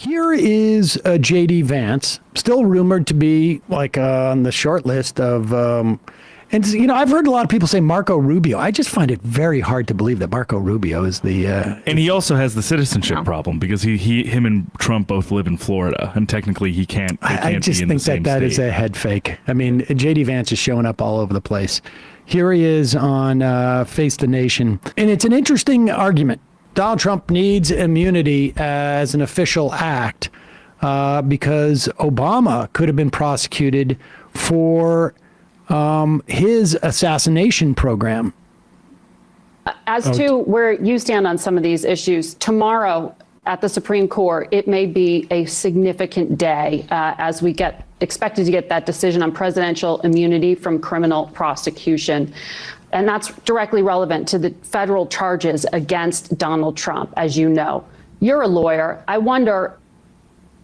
Here is J.D. Vance, still rumored to be like on the short list of, and you know, I've heard a lot of people say Marco Rubio. I just find it very hard to believe that Marco Rubio is the. And he also has the citizenship problem because him and Trump both live in Florida, and technically he can't. I just think that is a head fake. I mean, J.D. Vance is showing up all over the place. Here he is on Face the Nation, and it's an interesting argument. Donald Trump needs immunity as an official act because Obama could have been prosecuted for his assassination program. As to where you stand on some of these issues, tomorrow at the Supreme Court, it may be a significant day as we expected to get that decision on presidential immunity from criminal prosecution. And that's directly relevant to the federal charges against Donald Trump, as you know. You're a lawyer. I wonder,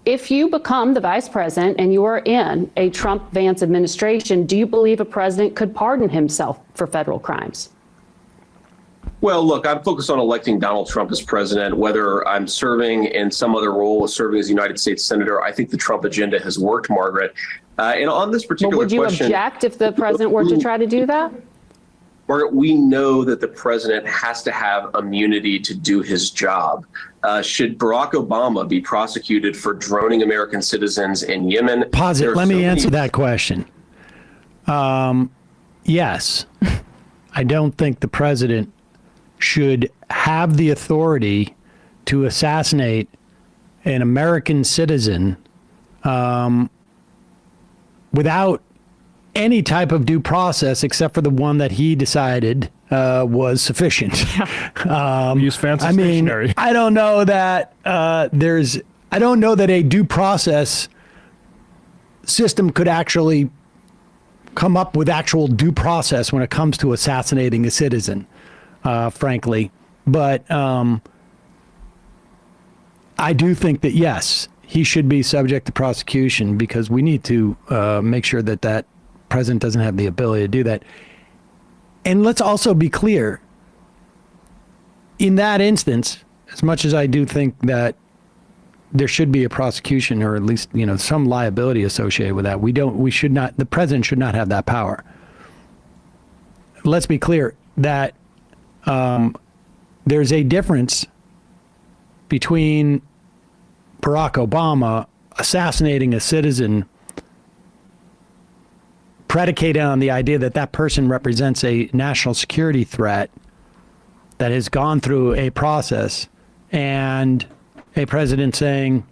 if you become the vice president and you are in a Trump-Vance administration, do you believe a president could pardon himself for federal crimes? Well, look, I'm focused on electing Donald Trump as president, whether I'm serving in some other role as serving as a United States Senator. I think the Trump agenda has worked, Margaret. And on this particular question— would you object if the president were to try to do that? Margaret, we know that the president has to have immunity to do his job. Should Barack Obama be prosecuted for droning American citizens in Yemen? Pause it. Let me answer that question. Yes. I don't think the president should have the authority to assassinate an American citizen without any type of due process except for the one that he decided was sufficient. Use fancy stationery. I don't know that I don't know that a due process system could actually come up with actual due process when it comes to assassinating a citizen, frankly. But I do think that, yes, he should be subject to prosecution because we need to make sure that that president doesn't have the ability to do that. And let's also be clear, in that instance, as much as I do think that there should be a prosecution or at least, you know, some liability associated with that, the president should not have that power. Let's be clear that there's a difference between Barack Obama assassinating a citizen predicated on the idea that that person represents a national security threat that has gone through a process, and a president saying,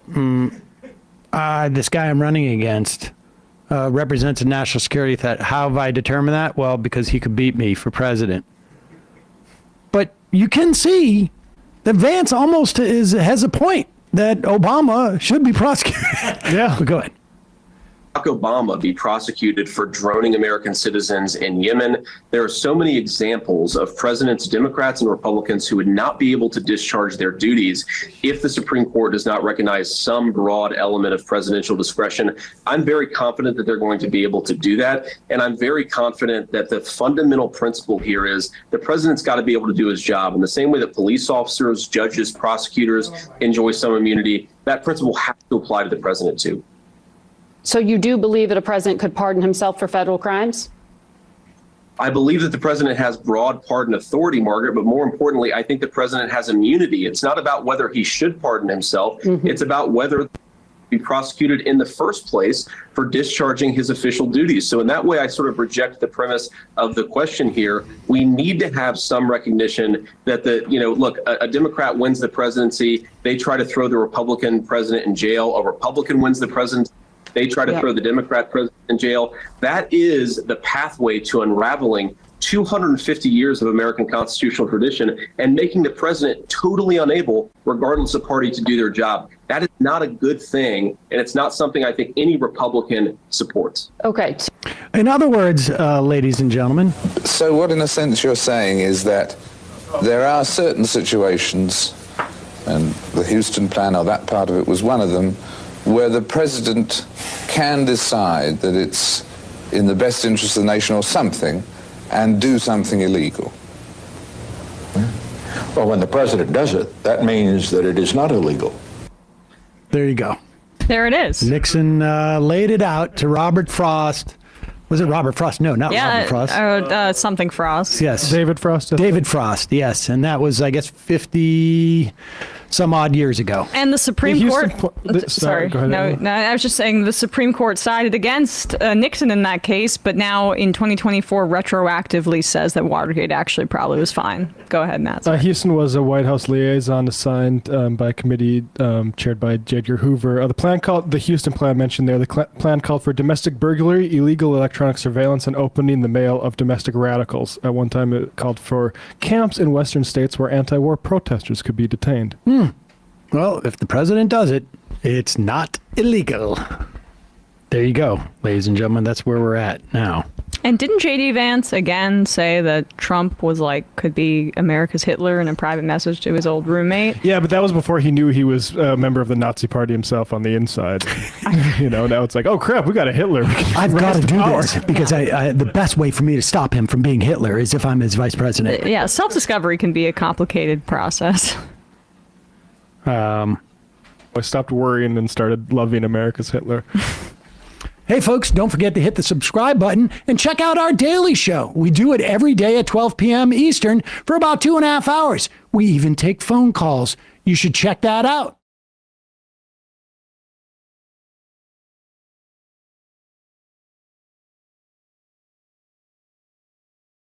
this guy I'm running against represents a national security threat. How have I determined that? Well, because he could beat me for president. But you can see that Vance almost has a point that Obama should be prosecuted. Yeah. Go ahead. Obama be prosecuted for droning American citizens in Yemen. There are so many examples of presidents, Democrats and Republicans, who would not be able to discharge their duties if the Supreme Court does not recognize some broad element of presidential discretion. I'm very confident that they're going to be able to do that. And I'm very confident that the fundamental principle here is the president's got to be able to do his job. In the same way that police officers, judges, prosecutors enjoy some immunity, that principle has to apply to the president too. So you do believe that a president could pardon himself for federal crimes? I believe that the president has broad pardon authority, Margaret, but more importantly, I think the president has immunity. It's not about whether he should pardon himself. It's about whether he be prosecuted in the first place for discharging his official duties. So in that way, I sort of reject the premise of the question here. We need to have some recognition that a Democrat wins the presidency. They try to throw the Republican president in jail. A Republican wins the presidency. They try to throw the Democrat president in jail. That is the pathway to unraveling 250 years of American constitutional tradition and making the president totally unable, regardless of party, to do their job. That is not a good thing, and it's not something I think any Republican supports. Okay. In other words, ladies and gentlemen. So what, in a sense, you're saying is that there are certain situations, and the Houston plan, or that part of it was one of them, where the president can decide that it's in the best interest of the nation or something and do something illegal. Well, when the president does it, that means that it is not illegal. There you go. There it is. Nixon laid it out to Robert Frost. Was it Robert Frost? No, not Robert Frost. Something Frost. Yes. David Frost. David Frost, yes. And that was, I guess, 50 some odd years ago. And the Supreme Court. Sorry, go ahead. No, I was just saying the Supreme Court sided against Nixon in that case, but now in 2024 retroactively says that Watergate actually probably was fine. Go ahead, Matt. Houston was a White House liaison assigned by a committee chaired by J. Edgar Hoover. The Houston plan mentioned there, the plan called for domestic burglary, illegal electronic surveillance, and opening the mail of domestic radicals. At one time, it called for camps in Western states where anti-war protesters could be detained. Well, if the president does it, it's not illegal. There you go, ladies and gentlemen. That's where we're at now. And didn't J.D. Vance again say that Trump was could be America's Hitler in a private message to his old roommate? Yeah, but that was before he knew he was a member of the Nazi Party himself on the inside. Now it's like, oh crap, we got a Hitler. I've got to do this because the best way for me to stop him from being Hitler is if I'm his vice president. Yeah, self-discovery can be a complicated process. I stopped worrying and started loving America's Hitler. Hey, folks, don't forget to hit the subscribe button and check out our daily show. We do it every day at 12 p.m. Eastern for about 2.5 hours. We even take phone calls. You should check that out.